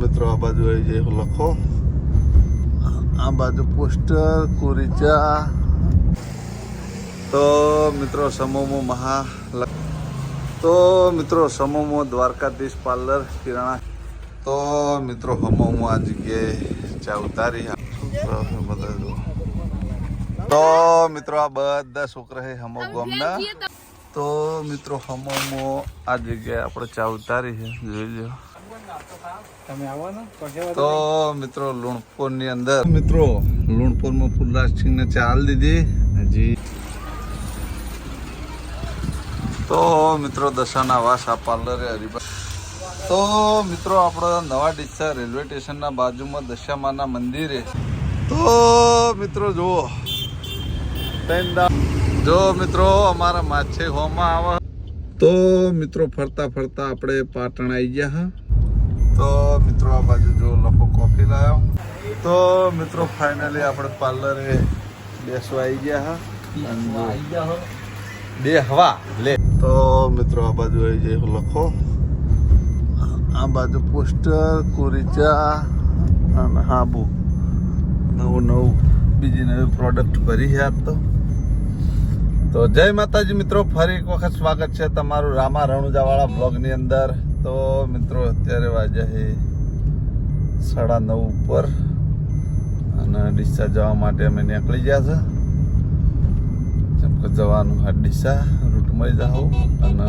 મિત્રો આ બાજુ આવી જાય લખો, આ બાજુ પોસ્ટર કુરીચા. તો મિત્રો સમૂહમાં સમૂહમાં દ્વારકાધીશ પાર્લર કિરાણા. તો મિત્રો સમૂહમાં આ જગ્યાએ ચા ઉતારી. તો મિત્રો આ બધા છોકરા છે હમો ગામના. તો મિત્રો હમોમાં આ જગ્યાએ આપણે ચા ઉતારી છે, જોઈ લો તમે આવો ને. તો મિત્રો લુણપુર ની અંદર મિત્રો લુણપુરમાં ફુલરાજસિંહ ને ચા આલી દીધી હજી. તો મિત્રો દશાના વાસ આ પાર્લરે હરિભા. તો મિત્રો આપણે નવા ડીસા રેલવે સ્ટેશનના બાજુમાં દશામાના મંદિરે. તો મિત્રો જુઓ જો મિત્રો અમારા માછે હોમાં આવે. તો મિત્રો ફરતા ફરતા આપણે પાટણ આવી ગયા હા. તો મિત્રો આ બાજુ જો લખો કોફી લાવ્યો. તો મિત્રો ફાઇનલી આપણે પાર્લરે બેસવા આવી ગયા હા. બે હવા લે. તો મિત્રો આ બાજુ આવી જાય લખો, આ બાજુ પોસ્ટર કુરીચા અને હાબુ નવું બીજી નવી પ્રોડક્ટ ભરી છે આજ. તો જય માતાજી મિત્રો, ફરી એક વખત સ્વાગત છે તમારું રામા રણુજાવાળા બ્લોગની અંદર. તો મિત્રો અત્યારે વાગ્યા છે 9:30 ઉપર અને ડીસા જવા માટે અમે નીકળી ગયા છે. જેમ કે જવાનું હા ડીસા રૂટમાં જાઓ અને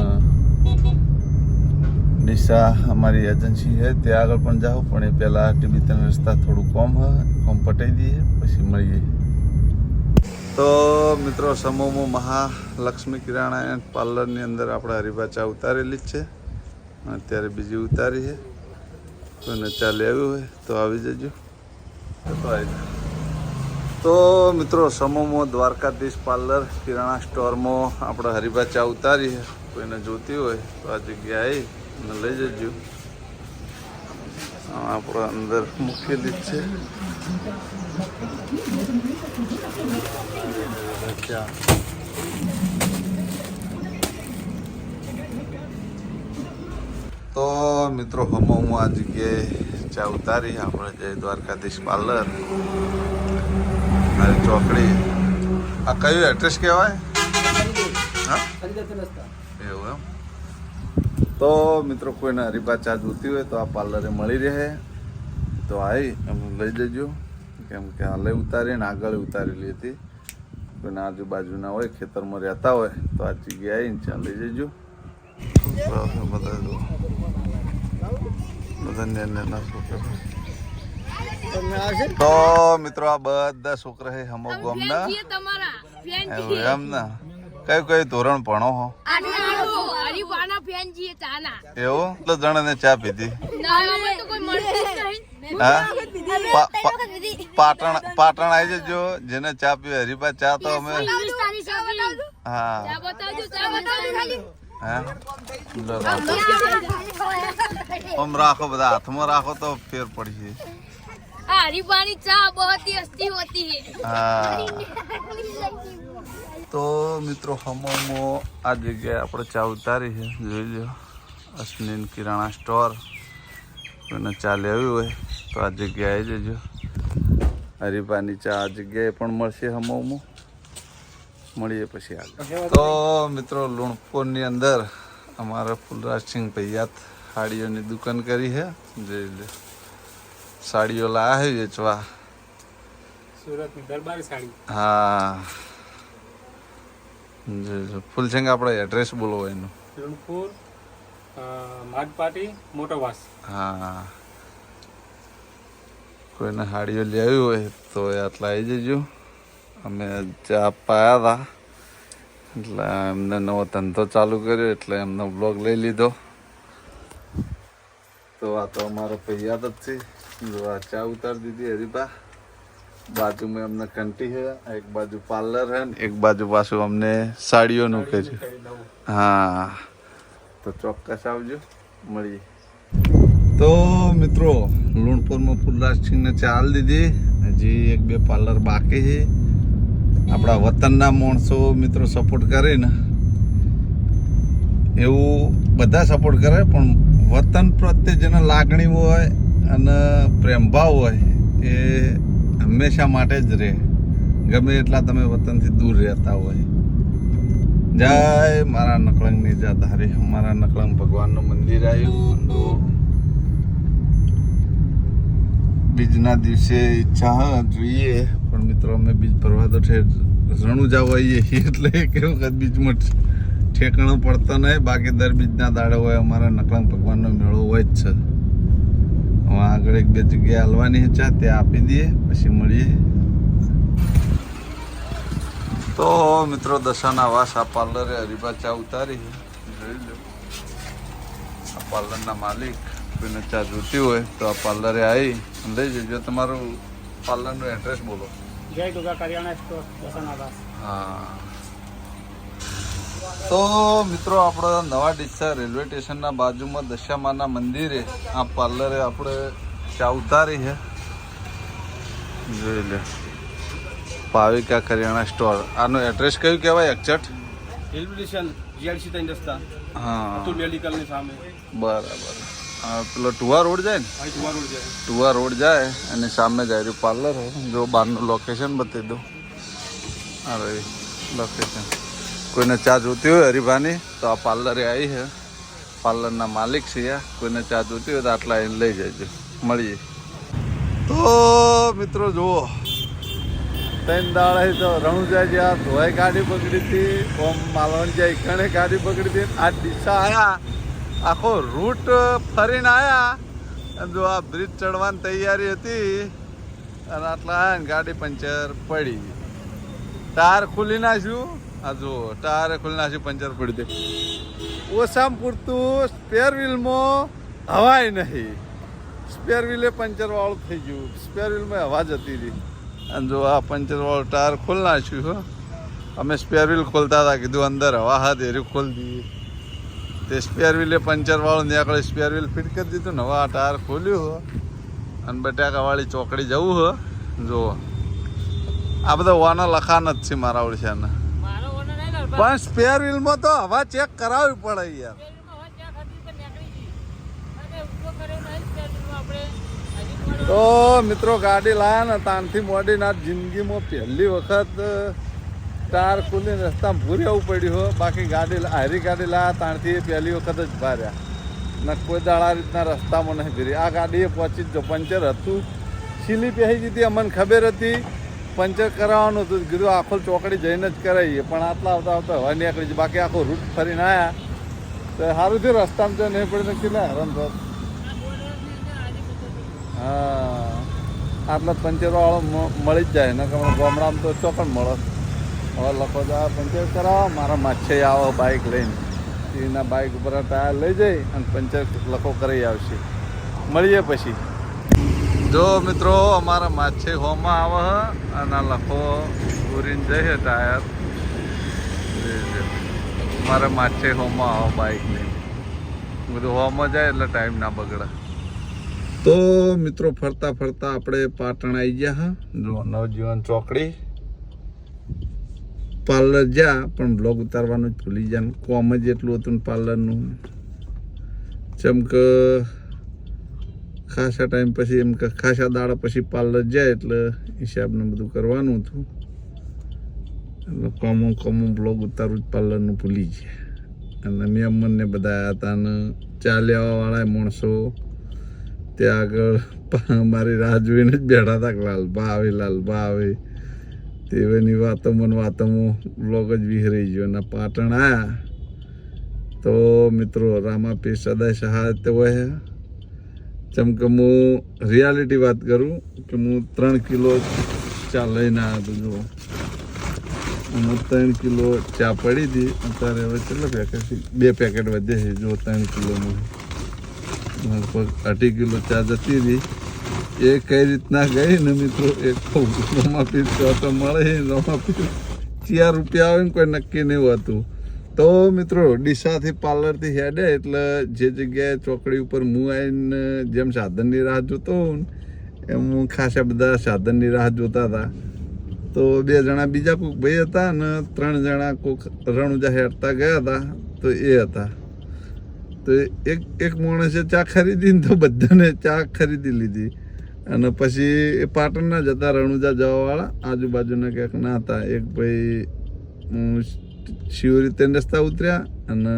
ડીસા અમારી એજન્સી છે ત્યાં આગળ પણ જાઓ, પણ એ પહેલાં ટીબી રસ્તા થોડું કોમ કોમ પટાઈ દઈએ પછી મળીએ. તો મિત્રો સમૂહમાં મહાલક્ષ્મી કિરાણા એન્ડ પાર્લરની અંદર આપણે હરિભા ચા ઉતારેલી જ છે. અત્યારે બીજી ઉતારી છે. કોઈને ચા લેવી હોય તો આવી જજો. તો મિત્રો સમૂહમાં દ્વારકાધીશ પાર્લર કિરાણા સ્ટોરમાં આપણે હરિભા ચા ઉતારી છે. કોઈને જોતી હોય તો આ જગ્યાએ અને લઈ જજો. આપણે અંદર મૂકેલી જ છે. તો મિત્રો હમોમાં આ જગ્યાએ ચા ઉતારી આપણે જય દ્વારકાધીશ પાર્લર મારી ચોકડી. આ કયું એડ્રેસ કહેવાય? હા એવું એમ. તો મિત્રો કોઈને હરિભા ચા જોતી હોય તો આ પાર્લરે મળી રહે તો આવી અમે લઈ જજો. કેમ કે હાલે ઉતારી ને આગળ ઉતારેલી હતી. કોઈને આજુબાજુના હોય ખેતરમાં રહેતા હોય તો આ જગ્યાએ આવીને ચા લઈ જજો. તો મિત્રો આ બધા છોકરા છે હમો ગામના. એમ ને કયું ધોરણ ભણો હો? એવું એટલે જણાને ચા પીધી. પાટણ આવી જજો જેને ચા પીવે હરિભા ચા. તો અમે હા આમ રાખો, બધા હાથમાં રાખો તો ફેર પડશે. हरिबानी चाय बहुत ही अच्छी होती है. હા તો મિત્રો હમોમાં આ જગ્યાએ આપણે ચા ઉતારી છે, જોઈ લો અશ્વિન કિરાણા સ્ટોર. કોઈને ચા લેવી હોય તો આ જગ્યાએ જજો. હરિભાની ચા આ જગ્યાએ પણ મળશે હમોમાં. મળીએ પછી આગળ. તો મિત્રો લુણપુરની અંદર અમારા ફુલરાજસિંહ ભૈયા સાડીઓની દુકાન કરી છે, જોઈ લો. સાડીઓ લાયા છે વેચવા. સુરતની દરબારી સાડી. હા ફૂલસિંગ આપણે એડ્રેસ બોલો એનું. લુણપુર માગપાટી મોટોવાસ. હા કોઈને સાડીઓ લેવી હોય તો આટલા આવી જજો. અમે ચા પાયા હતા એટલે એમને નવો ધંધો ચાલુ કર્યો એટલે એમનો બ્લોગ લઈ લીધો. તો આ તો અમારો પૈયા જ છે. જો આ ચા ઉતારી દીધી હરિભા. બાજુમાં એમને કંટી છે, એક બાજુ પાર્લર છે ને એક બાજુ પાછું અમને સાડીઓનું કર્યું. હા તો ચોક્કસ આવજો, મળીએ. તો મિત્રો લુણપુરમાં ફુલરાજસિંહને ચા આલી દીધી. હજી 1-2 પાર્લર બાકી છે. આપણા વતનના માણસો મિત્રો સપોર્ટ કરે ને એવું બધા સપોર્ટ કરે, પણ વતન પ્રત્યે જેને લાગણી હોય અને પ્રેમભાવ હોય એ હંમેશા માટે જ રહે, ગમે એટલા તમે વતનથી દૂર રહેતા હોય. જય મારા નકળંગની જાધારી, મારા નકળંગ ભગવાનનું મંદિર આવ્યું. તો બીજના દિવસે ઈચ્છા હા જોઈએ, પણ મિત્રો અમે બીજ ભરવા તો રણું જવા આવીએ છીએ એટલે કેવું કે બીજમાં ઠેકાણું પડતા નહીં. બાકી દર બીજના દાડે હોય અમારા નકળંગ ભગવાનનો મેળો હોય જ છે. હવે આગળ એક બે જગ્યાએ હાલવાની ચા ત્યાં આપી દઈએ, પછી મળીએ. તો મિત્રો દશાના વાસ આ પાર્લરે હરિભા ચા ઉતારી જોઈ લો. આ પાર્લરના માલિક કોઈને ચા જોતી હોય તો આ પાર્લરે આવી લઈ જજો. તમારું પાર્લરનું એડ્રેસ બોલો. જય દુર્ગા કરિયાણા સ્ટોર દશાનાવાસ. હા, તો મિત્રો આપણે નવા ડીસા રેલવે સ્ટેશનના બાજુમાં દશામાના મંદિરે આ પાર્લરે આપણે ચા ઉતારી છે. જોઈ લે, ભાવિકા કરિયાણા સ્ટોર. આનું એડ્રેસ કયું કહેવાય એક્ઝેક્ટ? રેલવે સ્ટેશન જીઆરસી ત્રણ રસ્તા, હા, અતુલ મેડિકલની સામે. બરાબર. હા, પેલો ટુવા રોડ જાય ને? અહીં ટુવા રોડ જાય. ટુવા રોડ જાય અને સામે જાય પાર્લર હોય. જો બહારનું લોકેશન બતાવી દઉં. હા ભાઈ, લોકેશન. કોઈને ચા જોતી હોય હરિભાની તો આ પાર્લરે આવી છે. પાર્લરના માલિક છે. કોઈને ચા જોતી હોય તો આટલા એને લઈ જજો. મળીએ. તો મિત્રો જુઓ, ત્રણ દાડા તો રણુજા જ્યાં ધોવાઈ ગાડી બગડી હતી, ઓમ માલવણ જ્યાં ઇકણે ગાડી બગડી હતી. આ ડીસા આવ્યા, આખો રૂટ ફરીને આવ્યા અને જો આ બ્રિજ ચડવાની તૈયારી હતી અને આટલા આવ્યા ને ગાડી પંચર પડી. ટાયર ખુલી નાખ્યું. આ જુઓ, ટાયરે ખુલી નાખ્યું, પંચર પડી દે. ઓછામાં પૂરતું સ્પેર વ્હીલમાં હવાય નહીં. સ્પેર વ્હીલે પંચર વાળું થઈ ગયું. સ્પેર વ્હીલમાં હવા જતી રહી. અને જો આ પંચર વાળું ટાયર ખોલી નાખ્યું. હો, અમે સ્પેર વ્હીલ ખોલતા હતા, કીધું અંદર હવા હાથ એરી ખોલી દઈએ. તે સ્પેર વ્હીલે પંચર વાળું નીકળે, સ્પેર વ્હીલ ફિટ કરી દીધું ને હવે આ ટાયર ખોલ્યું હો. અને બટાકાવાળી ચોકડી જવું હો. જુઓ, આ બધા વાના લખાણ જ છે મારા ઓળખ્યાના. પણ સ્પેર વ્હીલમાં તો હવા ચેક કરાવવી પડે યાર. તો મિત્રો ગાડી લાયા ને તાનથી મોડીને આ જિંદગીમાં પહેલી વખત ટાયર ખુલીને રસ્તામાં ભૂરી આવવું પડ્યું હોય. બાકી ગાડી હારી ગાડી લાયા તાણથી પહેલી વખત જ ભાર્યા ને કોઈ દાડા રીતના રસ્તામાં નહીં ભરી. આ ગાડીએ પહોંચી જ જો પંચર હતું, છીલી પહેરી દીધી. અમને ખબર હતી પંચર કરાવવાનું હતું, કીધું આખો ચોકડી જઈને જ કરાવીએ. પણ આટલા આવતા આવતા હવા નીકળી જાય. બાકી આખો રૂટ ફરીને આવ્યા તો સારું થયું. રસ્તામાં જો નહીં પડી કેટલા હેરાન થત. હા, આટલા પંચરવાળો મળી જ જાય ને કે ગામડામાં તો ચોકડ મળે. હવે લખો જા પંચર કરાવો, મારા માછે આવો બાઇક લઈને, એના બાઇક ઉપર ટાયર લઈ જઈ અને પંચર લખો કરી આવશે. મળીએ પછી. જો મિત્રો અમારા માછે હોમાં આવે અને લખો પૂરીને જઈએ ટાયર. મારા માછે હોમાં આવો બાઇક લઈને, બધું હોમાં જાય એટલે ટાઈમ ના બગડે. તો મિત્રો ફરતા ફરતા આપણે પાટણ આવી ગયા. હા, જો નવજીવન ચોકડી. પાર્લર જ્યાં પણ બ્લોગ ઉતારવાનું જ ભૂલી જાય. કોમ જ એટલું હતું ને પાર્લરનું. જેમ કે ખાસા ટાઈમ પછી એમ કે ખાસા દાડા પછી પાર્લર જાય એટલે હિસાબનું બધું કરવાનું હતું. એટલે કોમું બ્લોગ ઉતારવું જ પાર્લરનું ભૂલી જાય. અને મેમનને બધા આવ્યા હતા અને ચા લેવાવાળા માણસો ત્યાં આગળ મારી રાહ જોઈને જ બેઠા હતા કે લાલબા આવે. તેની વાતોમાં બ્લોગ જ વિહરાઈ ગયો. અને પાટણ આવ્યા તો મિત્રો રામાપીર સદાય સહાય હોય. જેમ કે હું રિયાલિટી વાત કરું કે હું 3 કિલો ચા લઈને આવ્યો હતો. જુઓ, હું 3 કિલો ચા પડી હતી. અત્યારે હવે કેટલા પેકેટ? 2 પેકેટ વધે છે. જો 3 કિલોમાં લગભગ 2.5 કિલો ચા જતી હતી. એ કઈ રીતના ગઈ ને મિત્રો, એ રોમાપીર તો મળે. રોમાપીર 4 રૂપિયા આવે ને કોઈ નક્કી નહીં હોતું. તો મિત્રો ડીસાથી પાર્લરથી હેડે એટલે જે જગ્યાએ ચોકડી ઉપર હું આવીને જેમ સાધનની રાહ જોતો હોઉં એમ હું ખાસા બધા સાધનની રાહ જોતા હતા. તો 2 જણા બીજા કોઈક ભાઈ હતા અને 3 જણા કોઈક રણુજા હેડતા ગયા હતા. તો એ હતા તો એક માણસે ચા ખરીદી ને તો બધાને ચા ખરીદી લીધી અને પછી એ પાટણના જતા રણુજા જવાવાળા આજુબાજુના ક્યાંક ના હતા. એક ભાઈ શિવરી ત્રણ રસ્તા ઉતર્યા અને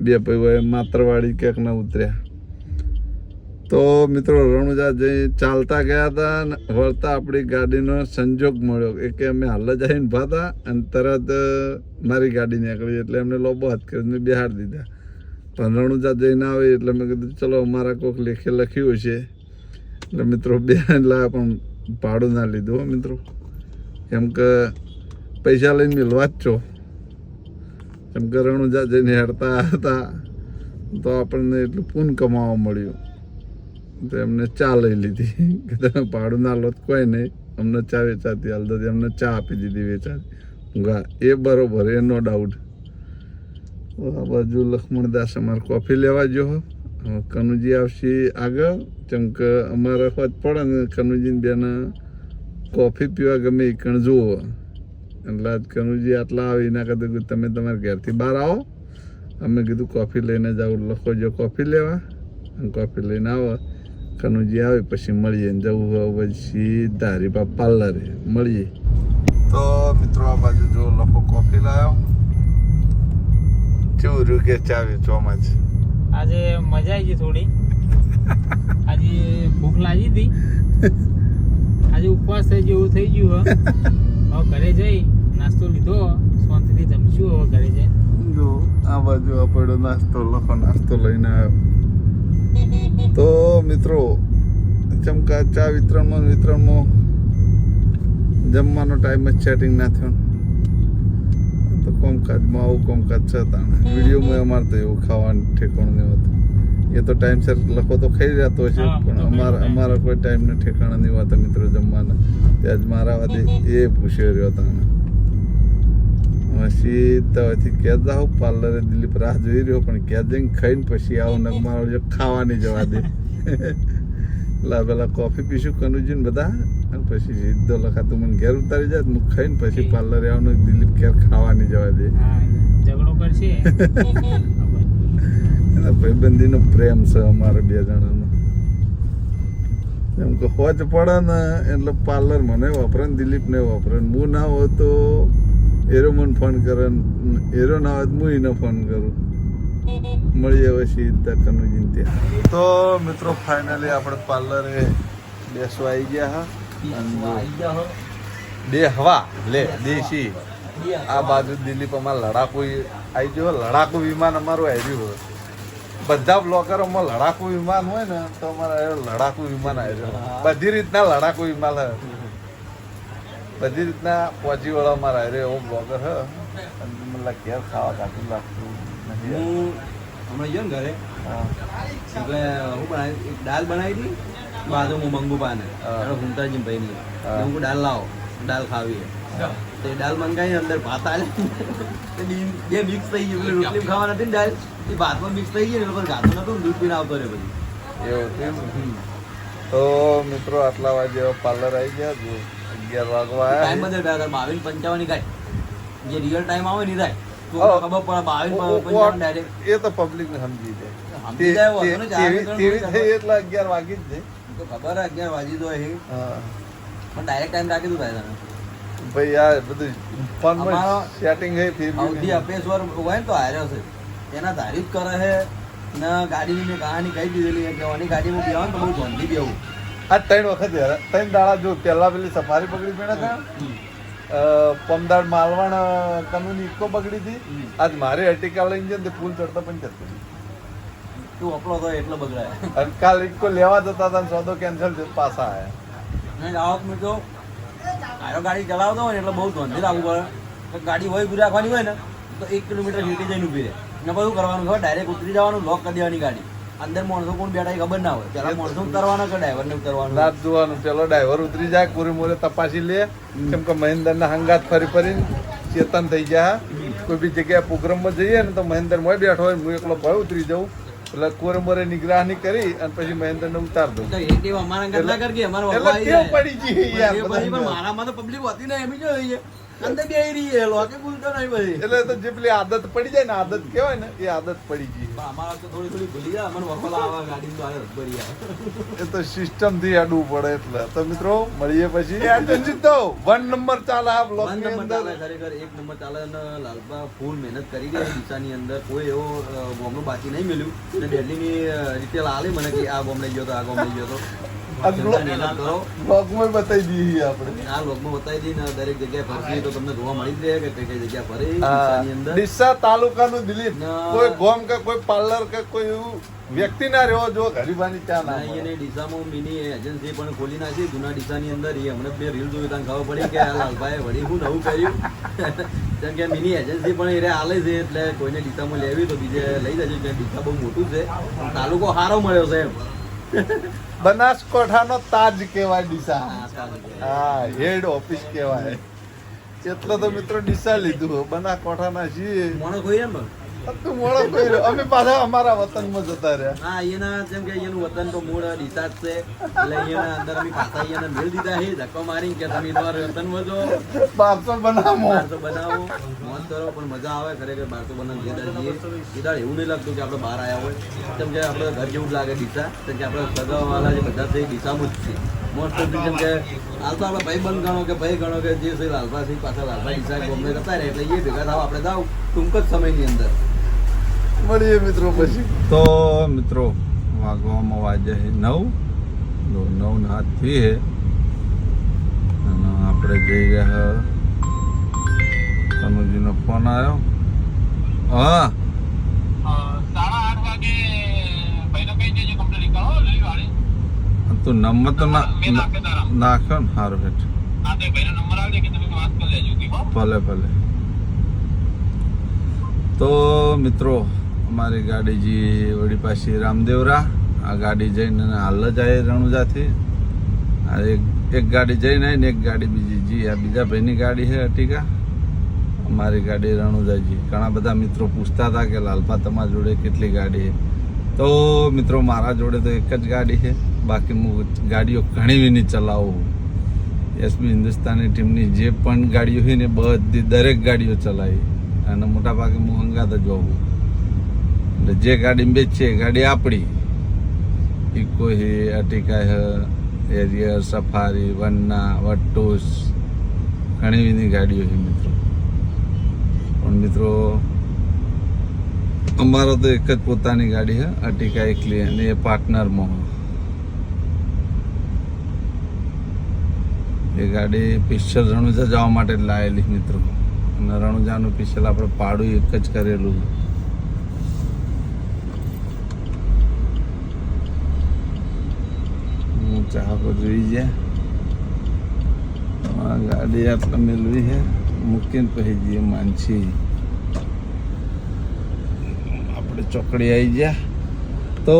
બે ભાઈ માતરવાડી ક્યાંક ના ઉતર્યા. તો મિત્રો રણુજા જઈ ચાલતા ગયા હતા અને વળતા આપણી ગાડીનો સંજોગ મળ્યો કે અમે હાલ જ આવીને ભાતા અને તરત મારી ગાડી નીકળી એટલે એમને લોબો હાથ કરીને બિહાર દીધા. પણ રણુજા જઈને આવે એટલે મેં કીધું ચલો અમારા કોઈક લેખે લખ્યું છે એટલે મિત્રો બે લાવ્યા પણ ભાડું ના લીધું મિત્રો, કેમ કે પૈસા લઈને મિલવા જ છો. કેમ કે રણુજા જઈને હેડતા હતા તો આપણને એટલું પૂન કમાવા મળ્યું તો એમને ચા લઈ લીધી કે તમે ભાડું ના લો કોઈ નહીં, અમને ચા વેચાતી હાલ દતી અમને ચા આપી દીધી વેચાતી. એ બરોબર, એ નો ડાઉટ. આ બાજુ લક્ષ્મણદાસ અમારે કોફી લેવા ગયો. કનુજી આવશે આગળ, કેમ કે અમારે હોજ પડે ને કનુજીને બેને કોફી પીવા ગમે એ કણ જુઓ એટલે આજ કનુજી આટલા આવે એના કીધું તમે તમારા ઘેરથી બહાર આવો, અમે કીધું કોફી લઈને જાઉં. લખો જો કોફી લેવા અને કોફી લઈને આવો. કનુજી આવે પછી મળીએ ને જવું હોય પછી ધારીપા પાર્લરે મળીએ. તો મિત્રો આ બાજુ જો લખો કોફી લાવ્યો. કેવું રહ્યું કે ચા વેચવામાં જ? આજે મજા આવી ગઈ થોડી. આજે ભૂખ લાગી હતી, આજે ઉપવાસ થઈ જેવું થઈ ગયું. હવે ઘરે જઈ નાસ્તો લીધો, શાંતિથી જમશું. હવે ઘરે જઈ જો આ બાજુ આપણો નાસ્તો લખો નાસ્તો લઈને આવ્યો. તો મિત્રો ચમકા ચા વિતરણમાં જમવાનો ટાઈમ જ સેટિંગ ના થયો તો કોમકાજમાં આવું કોમકાજ છે. તાણે વિડીયોમાં અમારે તો એવું ખાવાનું ઠેકાણું નહીં હોતું. એ તો ટાઈમસર લખો તો ખાઈ રહેતો હશે પણ અમારા કોઈ ટાઈમને ઠેકાણા નહીં હોતા મિત્રો જમવાના. ત્યાં જ મારા વાદે એ પૂછ્યો રહ્યો તાણે સીધાથી ક્યાં જાઓ પાર્લરે દિલીપ રાહ જોઈ રહ્યો પણ ક્યાં જઈને ખાઈને પછી આવું ને મારો જો ખાવાની જવા દે. લા પેલા કોફી પીશું કનુજીને બધા અને પછી સીધો લખા તું મને ઘેર ઉતારી જાય હું ખાઈને પછી પાર્લરે આવવાનું દિલીપ ઘેર ખાવાની જવા દે. ઝઘડો કરશે. એના ભાઈબંધીનો પ્રેમ છે અમારે બે જણાનો. એમ કે હોજ પડે ને એટલે પાર્લર મને વાપરે ને દિલીપને વાપરે. હું ના હોય તો એરો મને ફોન કરે, એરો ના હોય હું એને ફોન કરું. મળીએ હવે સીધા કનુજીને ત્યાં. તો મિત્રો ફાઇનલી આપણે પાર્લરે બેસવા આવી ગયા હા. બે હવા લે દેશી આ બાજુ દિલીપ અમારે લડાકુ આવી ગયો. લડાકુ વિમાન અમારું આવ્યું હોય. બધા બ્લોકરોમાં લડાકુ વિમાન હોય ને તો અમારે લડાકુ વિમાન આવ્યું. બધી રીતના લડાકુ વિમાન હોય, બધી રીતના પહોંચી વળો અમારે આવ્યો એવો બ્લોગર હ. મતલબ ઘેર ખાવા કાઢું લાગતું નથી. હું હમણાં ગયો ને ઘરે એટલે હું બનાવી દાલ બનાવી હતી બાજુ હું મંગુ પાને હુંતાજી ભાઈ ની હું દાલ લાવો દાલ ખાવી તો એ દાલ મંગાવી અંદર ભાત આલે બે મિક્સ થઈ ગયું. રોટલી ખાવા નથી ને દાલ એ ભાતમાં મિક્સ થઈ ગઈ ને લોકો ગાતો નતો દૂધ પીને આવતો રહે પછી એવું. તો મિત્રો આટલા વાગે પાર્લર આવી ગયા. જો 11 વાગવા ટાઈમ બધે 22:55 ગાય જે રિયલ ટાઈમ આવે ને થાય તો ખબર પડે 22:55 ડાયરેક્ટ. એ તો પબ્લિક ને સમજી સમજી જાય વાંધો નહીં, તેવી થઈ એટલે 11 વાગી જ જાય. તો ખબર 11 વાગી તો હે પણ ડાયરેક્ટ ટાઈમ રાખી દઉં થાય તને ભાઈ આ બધું ફોનમાં સેટિંગ હે ફીર અવધી અપેશ્વર હોય ને તો હાર્યો છે એના તારીફ કરે છે ને ગાડીની મેં કહાની કહી દીધેલી કે આની ગાડીમાં બેવાનું તો બહુ ધોંધી બેવું. આ 3 વખત 3 દાડા જો પહેલા પેલી સફારી પકડી પડે હતા, પમદાડ માલવણ કનુની ઇકો બગડી હતી. આજ મારે અર્ટિકા લઈને જઈને તે પુલ ચડતા પણ જતી તું અપલો તો એટલો બગડાય અને કાલ ઇકો લેવા જતા હતા સોદો કેન્સલ પાછા આવ્યા. નહીં આવક મેં તો આરો ગાડી ચલાવતો હોય ને એટલે બહુ ધોંધી લાગવું પડે. ગાડી હોય ઉભી રાખવાની હોય ને તો 1 કિલોમીટર સીટી જઈને ઉભી રહે ને બધું કરવાનું ખબર ડાયરેક્ટ ઉતરી જવાનું, લોક કરી દેવાની ગાડી. અંદર માણસો કોણ બેઠા ખબર ના હોય. પેલા માણસો ઉતરવાના કે ડ્રાઈવર ને ઉતરવાનું રાત જોવાનું. પેલો ડ્રાઈવર ઉતરી જાય કોરી મોરે તપાસી લે કેમ કે મહેન્દ્ર ના હંગાત ફરી ફરીને ચેતન થઈ ગયા. કોઈ બી જગ્યાએ પ્રોગ્રામમાં જઈએ ને તો મહેન્દ્ર મોય બેઠો હોય હું એકલો ભય ઉતરી જાઉં એટલે કોરે મોરે નિગ્રાહની કરી અને પછી મહેન્દ્ર ને ઉતાર દઉં. અમારા ઘર ના કરકે અમારા એટલે કેવું પડી ગઈ યાર. મારામાં તો પબ્લિક હોતી ને એમ જ હોય અંદર બેહી રહી છે લોકે ભૂલતો નહીં ભાઈ એટલે તો જે પેલી આદત પડી જાય ને આદત કહેવાય ને એ આદત પડી ગઈ અમારા તો થોડી ભૂલી જાય અમને વખોલા આવા ગાડી તો આવે ભરી આવે એ તો સિસ્ટમ થી અડવું પડે એટલે તો મિત્રો મળીએ પછી એજન્સી તો 1 નંબર ચાલે આ બ્લોક ની અંદર ખરેખર 1 નંબર ચાલે અને લાલબા ફૂલ મહેનત કરી ગયા દિશાની અંદર કોઈ એવો બોમ્બનો બાકી નહીં મળ્યું અને દિલ્હીની ડિટેલ આલે મને કે આ બોમ્બ લઈ ગયો તો આ બોમ્બ લઈ ગયો તો બ્લોગમાં બતાવી દઈએ આપણે આ લોકમાં બતાવી દઈને દરેક જગ્યાએ ફરતી તો તમને જોવા મળી જ રહે કે કઈ કઈ જગ્યા ફરે દિશાની અંદર ડીસા તાલુકાનું દિલીપ કોઈ ગોમ કે કોઈ પાર્લર કે કોઈ એવું વ્યક્તિ ના રહેવો જો ગરીબાની ચા ના અહીંયા ડીસામાં મિની એજન્સી પણ ખોલી નાખી જૂના ડીસાની અંદર એ હમણાં બે રીલ જોઈ ત્યાં ખબર પડી કે આ લાલભાઈ વળી હું નવું કર્યું જેમ કે મિની એજન્સી પણ એ હાલે છે એટલે કોઈને ડીસામાં લેવી તો બીજે લઈ જજો કે ડીસા બહુ મોટું છે તાલુકો સારો મળ્યો છે એમ બનાસકાંઠાનો તાજ કહેવાય ડીસા હા હેડ ઓફિસ કહેવાય એટલે તો મિત્રો ડીસા લીધું બનાસકાંઠાના છીએ મોણો કોઈ એમ તું મોડો કોઈ અમે પાછા અમારા વતનમાં જતા રહ્યા હા અહીંયાના જેમ કે અહીંયાનું વતન તો મૂળ ડીસા જ છે એટલે અહીંયાના અંદર અમે ખાતા અહીંયાના મેળ દીધા છે ધક્કો મારી કે તમે તમારા વતનમાં જો 1200 બનાવો 1200 બનાવો મોજ કરો પણ મજા આવે ખરેખર 1200 બનાવ જે કીધા એવું નહીં લાગતું કે આપણે બહાર આવ્યા હોય જેમ કે આપણે ઘર જેવું જ લાગે ડીસા કેમ કે આપણે સગાવાળા જે બધા છે એ ડીસામાં જ છે મોસ્ટ ઓફ જેમ કે હાલ તો આપણે ભાઈ બંધ ગણો કે ભાઈ ગણો કે જે છે લાલભા સિંહ પાછા લાલભા ડીસા બોમ્બે કરતા રહે એટલે એ ભેગા થાવ આપણે જાવ ટૂંક જ સમયની અંદર મળીએ મિત્રો પછી તો મિત્રો વાગવામાં વાજે 9 હાથ થી હે અને આપણે જઈ રહ્યા તનુજીનો ફોન આવ્યો હા 8:30 વાગે ભાઈને કહી દેજો કમ્પ્લીટ નીકળો લઈ વાળી તું નંબર તો નાખ્યો ને સારું હેઠ હા તે ભાઈનો નંબર આવી દે કે તમે વાત કરી લેજો કે ભલે ભલે તો મિત્રો અમારી ગાડી જી વળી પાછી રામદેવરા આ ગાડી જઈને હાલ જ આવી રણુજાથી આ એક ગાડી જઈને આવી ને એક ગાડી બીજી જી આ બીજા ભાઈની ગાડી છે અર્ટિગા અમારી ગાડી રણુજાજી ઘણા બધા મિત્રો પૂછતા હતા કે લાલપા તમારા જોડે કેટલી ગાડી છે તો મિત્રો મારા જોડે તો એક જ ગાડી છે બાકી હું ગાડીઓ ઘણી બધી ચલાવું એસબી હિન્દુસ્તાની ટીમની જે પણ ગાડીઓ હોય ને બધી દરેક ગાડીઓ ચલાવી અને મોટા ભાગે હું હંગાત જ હોઉં એટલે જે ગાડી બેચીએ ગાડી આપણી ઇકો હે અર્ટિગા હે એરિયર સફારી વન્ના વટ્ટુસ ઘણી બધી ગાડીઓ છે મિત્રો પણ મિત્રો અમારો તો એક જ પોતાની ગાડી છે અર્ટિગા એકલી અને એ પાર્ટનરમાં એ ગાડી પિસ્ચર રણુજા જવા માટે લાવેલી મિત્રો અને રણુજાનું પિસ્ચર આપણે પાડું એક જ કરેલું હું ચાહકો જોઈ જાય ગાડી આટલે મેળવી છે મૂકીને પછી જઈએ માનસી આપણે ચોકડી આવી ગયા તો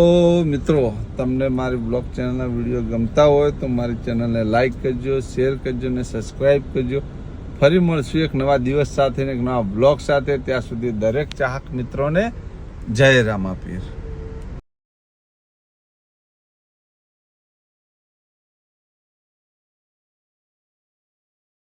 મિત્રો તમને મારી બ્લોગ ચેનલના વિડીયો ગમતા હોય તો મારી ચેનલને લાઈક કરજો શેર કરજો અને સબસ્ક્રાઈબ કરજો ફરી મળશું એક નવા દિવસ સાથે ને એક નવા બ્લોગ સાથે ત્યાં સુધી દરેક ચાહક મિત્રોને જય રામાપીર